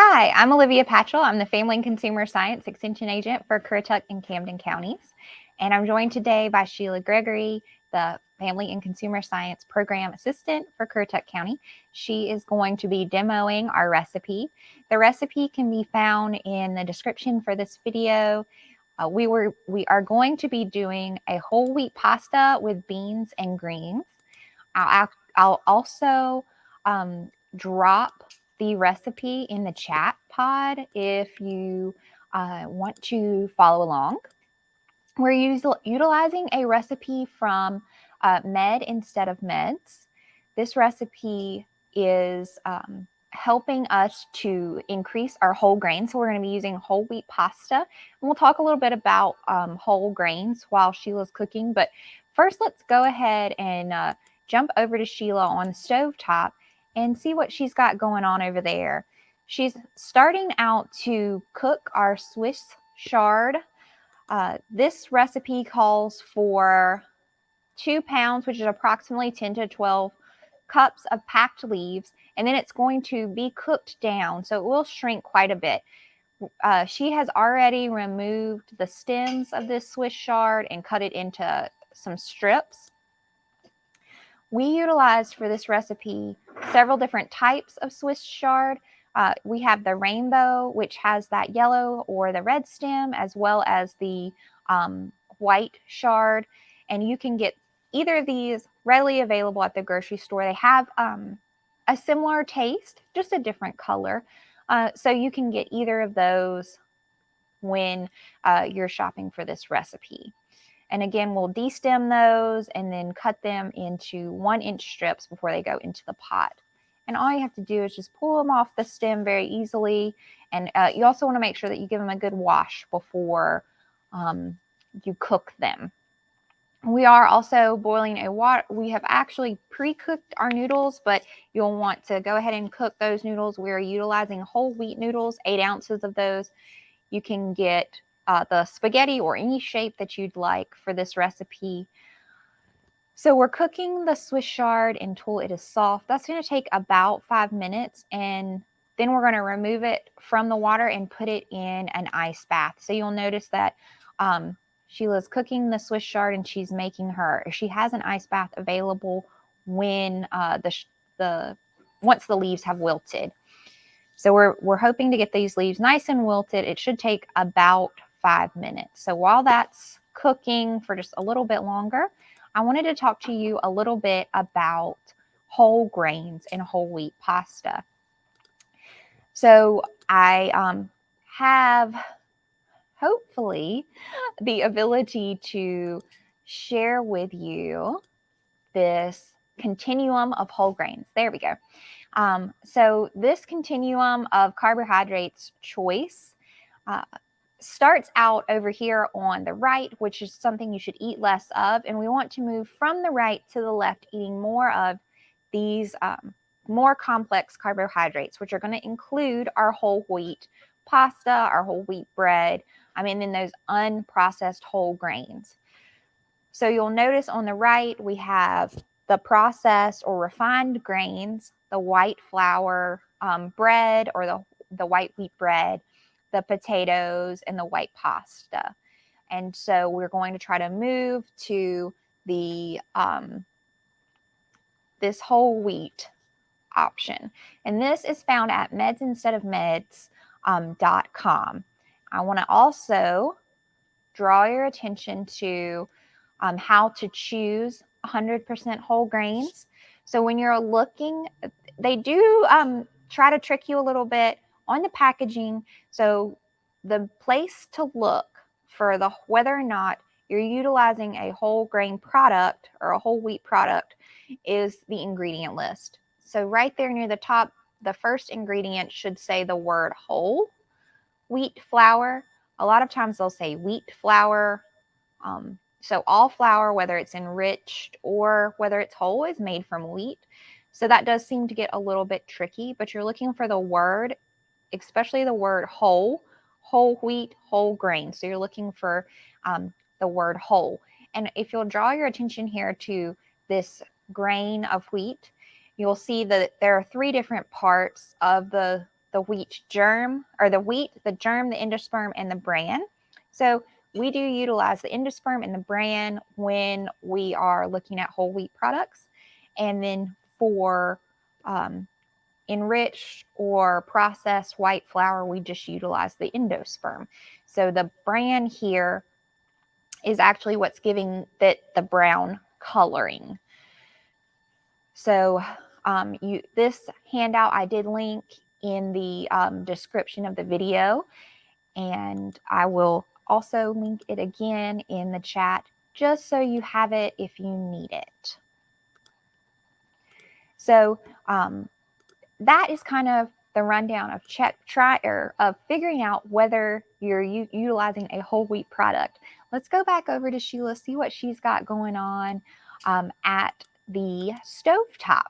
Hi, I'm Olivia Patchell. I'm the Family and Consumer Science Extension Agent for Currituck and Camden counties. And I'm joined today by Sheila Gregory, the Family and Consumer Science Program Assistant for Currituck County. She is going to be demoing our recipe. The recipe can be found in the description for this video. We are going to be doing a whole wheat pasta with beans and greens. I'll also drop the recipe in the chat pod if you want to follow along. We're utilizing a recipe from Med Instead of Meds. This recipe is helping us to increase our whole grains. So we're going to be using whole wheat pasta. And we'll talk a little bit about whole grains while Sheila's cooking. But first, let's go ahead and jump over to Sheila on the stovetop and see what she's got going on over there. She's starting out to cook our Swiss chard. This recipe calls for 2 pounds, which is approximately 10 to 12 cups of packed leaves, and then it's going to be cooked down, so it will shrink quite a bit. She has already removed the stems of this Swiss chard and cut it into some strips. We utilized for this recipe several different types of Swiss chard. We have the rainbow, which has that yellow or the red stem, as well as the white chard. And you can get either of these readily available at the grocery store. They have a similar taste, just a different color. So you can get either of those when you're shopping for this recipe. And again, we'll destem those and then cut them into 1-inch strips before they go into the pot. And all you have to do is just pull them off the stem very easily. And you also want to make sure that you give them a good wash before you cook them. We are also boiling a water. We have actually pre-cooked our noodles, but you'll want to go ahead and cook those noodles. We're utilizing whole wheat noodles, 8 ounces of those. You can get the spaghetti or any shape that you'd like for this recipe. So we're cooking the Swiss chard until it is soft. That's going to take about 5 minutes, and then we're going to remove it from the water and put it in an ice bath. So you'll notice that Sheila's cooking the Swiss chard and she has an ice bath available when once the leaves have wilted. So we're hoping to get these leaves nice and wilted. It should take about 5 minutes. So while that's cooking for just a little bit longer, I wanted to talk to you a little bit about whole grains and whole wheat pasta. So I have hopefully the ability to share with you this continuum of whole grains. There we go. So this continuum of carbohydrates choice starts out over here on the right, which is something you should eat less of. And we want to move from the right to the left, eating more of these more complex carbohydrates, which are going to include our whole wheat pasta, our whole wheat bread, and then those unprocessed whole grains. So you'll notice on the right, we have the processed or refined grains, the white flour bread or the white wheat bread, the potatoes, and the white pasta. And so we're going to try to move to the this whole wheat option. And this is found at medsinsteadofmeds.com. I want to also draw your attention to how to choose 100% whole grains. So when you're looking, they do try to trick you a little bit on the packaging. So the place to look for whether or not you're utilizing a whole grain product or a whole wheat product is the ingredient list. So right there near the top, the first ingredient should say the word whole wheat flour. A lot of times they'll say wheat flour. So all flour, whether it's enriched or whether it's whole, is made from wheat. So that does seem to get a little bit tricky, but you're looking for the word, especially the word whole wheat, whole grain. So you're looking for the word whole. And if you'll draw your attention here to this grain of wheat, you'll see that there are 3 different parts of the the wheat germ, or the wheat, the germ, the endosperm, and the bran. So we do utilize the endosperm and the bran when we are looking at whole wheat products. And then for enriched or processed white flour, we just utilize the endosperm. So the bran here is actually what's giving it the brown coloring. So this handout I did link in the description of the video, and I will also link it again in the chat just so you have it if you need it. So that is kind of the rundown of of figuring out whether you're utilizing a whole wheat product. Let's go back over to Sheila, see what she's got going on at the stovetop.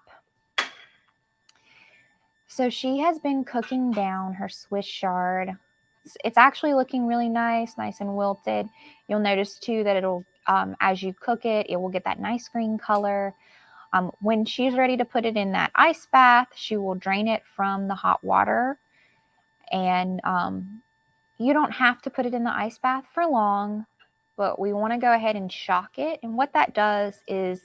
So she has been cooking down her Swiss chard. It's actually looking really nice and wilted. You'll notice too that it'll, as you cook it, it will get that nice green color. When she's ready to put it in that ice bath, she will drain it from the hot water. And you don't have to put it in the ice bath for long, but we want to go ahead and shock it. And what that does is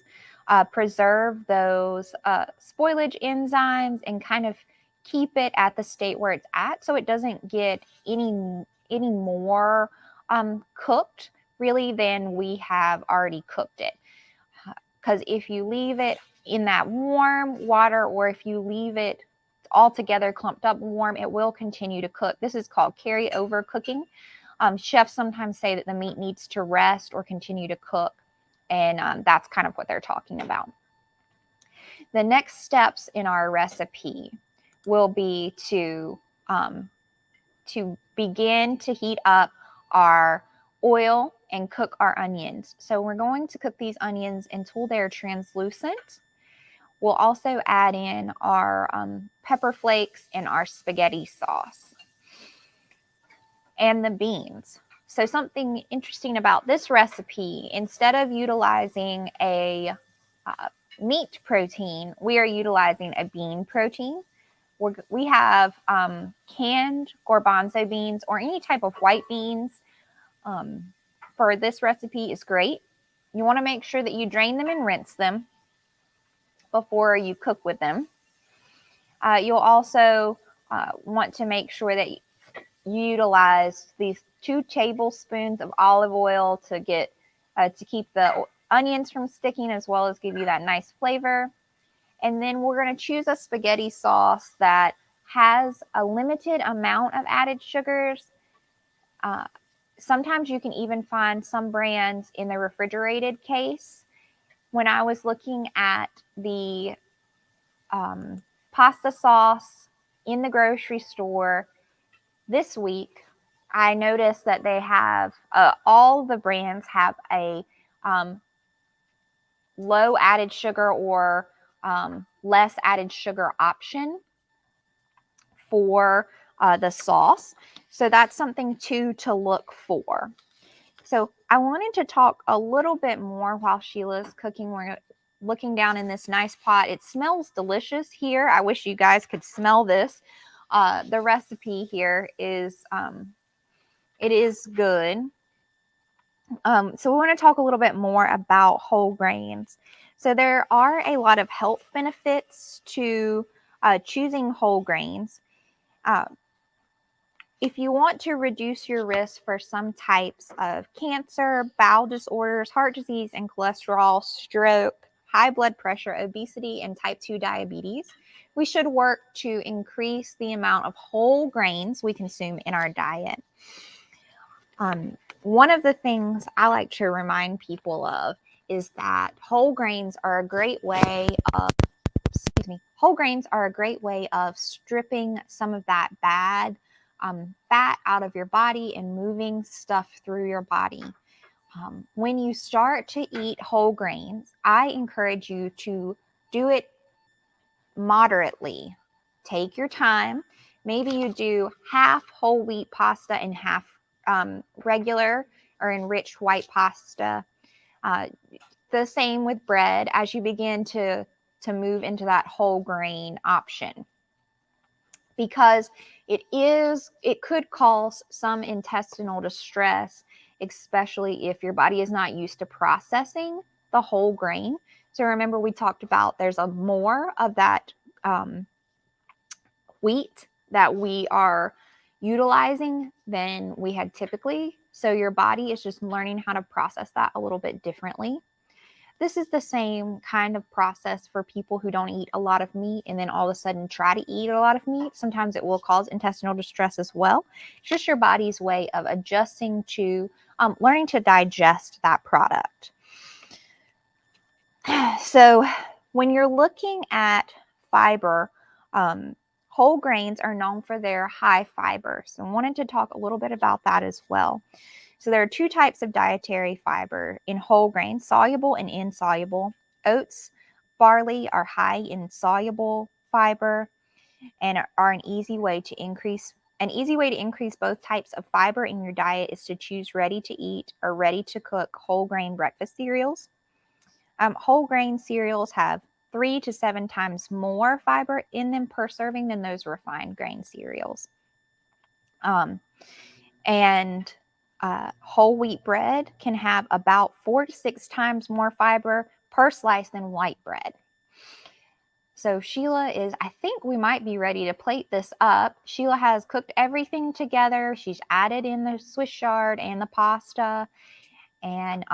preserve those spoilage enzymes and kind of keep it at the state where it's at, so it doesn't get any more cooked really than we have already cooked it. Because if you leave it in that warm water, or if you leave it all together clumped up warm, it will continue to cook. This is called carryover cooking. Chefs sometimes say that the meat needs to rest or continue to cook, and that's kind of what they're talking about. The next steps in our recipe will be to begin to heat up our oil and cook our onions. So we're going to cook these onions until they're translucent. We'll also add in our pepper flakes and our spaghetti sauce and the beans. So something interesting about this recipe, instead of utilizing a meat protein, we are utilizing a bean protein. We have canned garbanzo beans or any type of white beans for this recipe is great. You want to make sure that you drain them and rinse them before you cook with them. You'll also want to make sure that you utilize these 2 tablespoons of olive oil to get to keep the onions from sticking, as well as give you that nice flavor. And then we're going to choose a spaghetti sauce that has a limited amount of added sugars. Sometimes you can even find some brands in the refrigerated case. When I was looking at the pasta sauce in the grocery store this week, I noticed that they have, all the brands have a low added sugar or less added sugar option for the sauce. So that's something to look for. So I wanted to talk a little bit more while Sheila's cooking. We're looking down in this nice pot. It smells delicious here. I wish you guys could smell this. The recipe here is, it is good. So we want to talk a little bit more about whole grains. So there are a lot of health benefits to choosing whole grains. If you want to reduce your risk for some types of cancer, bowel disorders, heart disease, and cholesterol, stroke, high blood pressure, obesity, and type 2 diabetes, we should work to increase the amount of whole grains we consume in our diet. One of the things I like to remind people of is that whole grains are a great way of, stripping some of that bad fat out of your body and moving stuff through your body. When you start to eat whole grains, I encourage you to do it moderately. Take your time. Maybe you do half whole wheat pasta and half regular or enriched white pasta. The same with bread as you begin to move into that whole grain option. because it could cause some intestinal distress, especially if your body is not used to processing the whole grain. So remember, we talked about there's a more of that wheat that we are utilizing than we had typically. So your body is just learning how to process that a little bit differently. This is the same kind of process for people who don't eat a lot of meat and then all of a sudden try to eat a lot of meat. Sometimes it will cause intestinal distress as well. It's just your body's way of adjusting to learning to digest that product. So when you're looking at fiber, whole grains are known for their high fiber. So I wanted to talk a little bit about that as well. So there are two types of dietary fiber in whole grains, soluble and insoluble. Oats, barley are high in soluble fiber and are an easy way to increase both types of fiber in your diet is to choose ready to eat or ready to cook whole grain breakfast cereals. Whole grain cereals have 3 to 7 times more fiber in them per serving than those refined grain cereals. Whole wheat bread can have about 4 to 6 times more fiber per slice than white bread. So Sheila I think we might be ready to plate this up. Sheila has cooked everything together. She's added in the Swiss chard and the pasta. And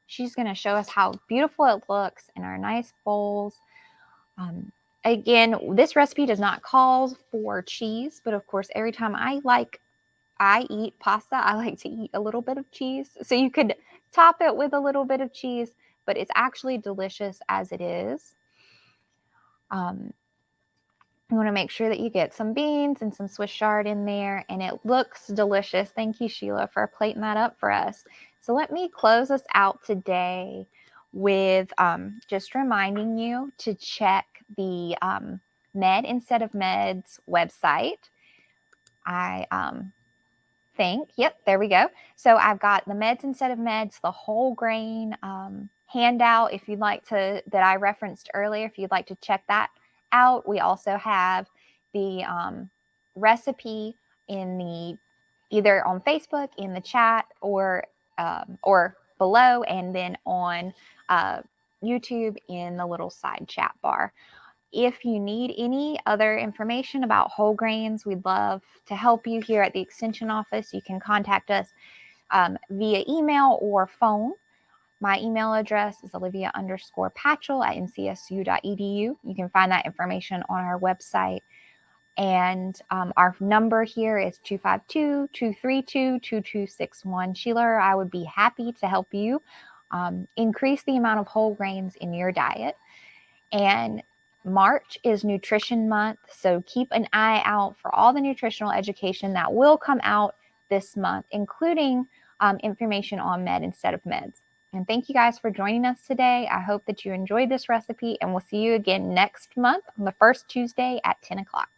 she's going to show us how beautiful it looks in our nice bowls. Again, this recipe does not call for cheese, but of course, every time I eat pasta, I like to eat a little bit of cheese. So you could top it with a little bit of cheese, but it's actually delicious as it is. You want to make sure that you get some beans and some Swiss chard in there, and it looks delicious. Thank you, Sheila, for plating that up for us. So let me close us out today with just reminding you to check the Med Instead of Meds website. I think, yep, there we go. So I've got the Meds Instead of Meds, the whole grain handout, if you'd like to, that I referenced earlier, if you'd like to check that out. We also have the recipe in either on Facebook in the chat or below, and then on YouTube in the little side chat bar. If you need any other information about whole grains, we'd love to help you here at the Extension office. You can contact us via email or phone. My email address is olivia_patchell@ncsu.edu. You can find that information on our website. And our number here is 252-232-2261. Sheila, I would be happy to help you increase the amount of whole grains in your diet. And March is Nutrition Month, so keep an eye out for all the nutritional education that will come out this month, including information on Med Instead of Meds. And thank you guys for joining us today. I hope that you enjoyed this recipe, and we'll see you again next month on the first Tuesday at 10 o'clock.